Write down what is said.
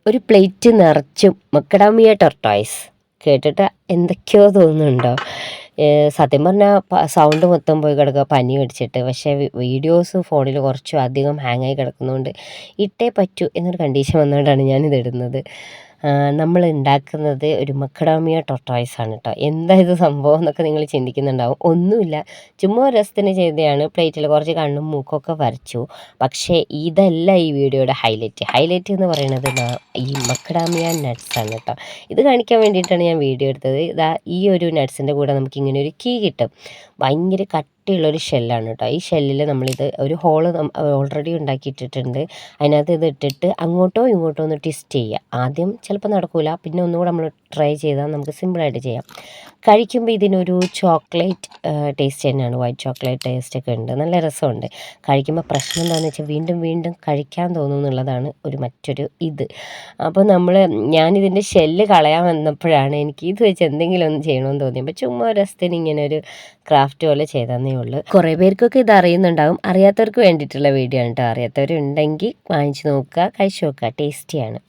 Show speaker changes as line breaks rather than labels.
ഒരു പ്ലേറ്റ് നിറച്ചും മക്കഡാമിയ ടൊർട്ടോയ്സ് കേട്ടിട്ട് എന്തൊക്കെയോ തോന്നുന്നുണ്ടോ? സത്യം പറഞ്ഞാൽ സൗണ്ട് മൊത്തം പോയി കിടക്കുക പനി പിടിച്ചിട്ട്. പക്ഷേ വീഡിയോസ് ഫോണിൽ കുറച്ചും അധികം ഹാങ്ങായി കിടക്കുന്നതുകൊണ്ട് ഇട്ടേ പറ്റൂ എന്നൊരു കണ്ടീഷൻ വന്നുകൊണ്ടാണ് ഞാനിത് ഇടുന്നത്. നമ്മൾ ഉണ്ടാക്കുന്നത് ഒരു മക്കഡാമിയ ടൊർട്ടോയ്സ് ആണ് കേട്ടോ. എന്താ ഇത് സംഭവം എന്നൊക്കെ നിങ്ങൾ ചിന്തിക്കുന്നുണ്ടാവും. ഒന്നുമില്ല, ചുമ്മാ ഒരു രസത്തിന് ചെയ്തതാണ്. പ്ലേറ്റിൽ കുറച്ച് കണ്ണും മൂക്കൊക്കെ വരച്ചു. പക്ഷേ ഇതല്ല ഈ വീഡിയോയുടെ ഹൈലൈറ്റ് എന്ന് പറയുന്നത് ഈ മക്കഡാമിയ നട്ട്സ് ആണ് കേട്ടോ. ഇത് കാണിക്കാൻ വേണ്ടിയിട്ടാണ് ഞാൻ വീഡിയോ എടുത്തത്. ഇതാ ഈ ഒരു നട്ട്സിൻ്റെ കൂടെ നമുക്കിങ്ങനെ ഒരു കീ കിട്ടും. ഭയങ്കര കട്ടിയുള്ളൊരു ഷെല്ലാണ് കേട്ടോ. ഈ ഷെല്ലിൽ നമ്മളിത് ഒരു ഹോള് ഓൾറെഡി ഉണ്ടാക്കിയിട്ടിട്ടുണ്ട്. അതിനകത്ത് ഇത് ഇട്ടിട്ട് അങ്ങോട്ടോ ഇങ്ങോട്ടോ ഒന്ന് ട്വിസ്റ്റ് ചെയ്യുക. ആദ്യം ചിലപ്പോൾ നടക്കില്ല, പിന്നെ ഒന്നുകൂടെ നമ്മൾ ട്രൈ ചെയ്താൽ നമുക്ക് സിമ്പിളായിട്ട് ചെയ്യാം. കഴിക്കുമ്പോൾ ഇതിനൊരു ചോക്ലേറ്റ് ടേസ്റ്റ് തന്നെയാണ്. വൈറ്റ് ചോക്ലേറ്റ് ടേസ്റ്റ് ഒക്കെ ഉണ്ട്, നല്ല രസമുണ്ട്. കഴിക്കുമ്പോൾ പ്രശ്നം എന്താണെന്ന് വെച്ചാൽ വീണ്ടും വീണ്ടും കഴിക്കാൻ തോന്നും എന്നുള്ളതാണ് മറ്റൊരു ഇത്. അപ്പോൾ ഞാനിതിൻ്റെ ഷെല്ല് കളയാൻ വന്നപ്പോഴാണ് എനിക്ക് ഇത് വെച്ച് എന്തെങ്കിലും ഒന്ന് ചെയ്യണമെന്ന് തോന്നിയപ്പോൾ ചുമ്മാ രസത്തിന് ഇങ്ങനെ ഒരു ക്രാഫ്റ്റ് പോലെ ചെയ്തതന്നേ ഉള്ളൂ. കുറേ പേർക്കൊക്കെ ഇത് അറിയുന്നുണ്ടാവും. അറിയാത്തവർക്ക് വേണ്ടിയിട്ടുള്ള വീഡിയോ ആണ് കേട്ടോ. അറിയാത്തവരുണ്ടെങ്കിൽ വാങ്ങിച്ച് നോക്കുക, കഴിച്ച് നോക്കുക, ടേസ്റ്റിയാണ്.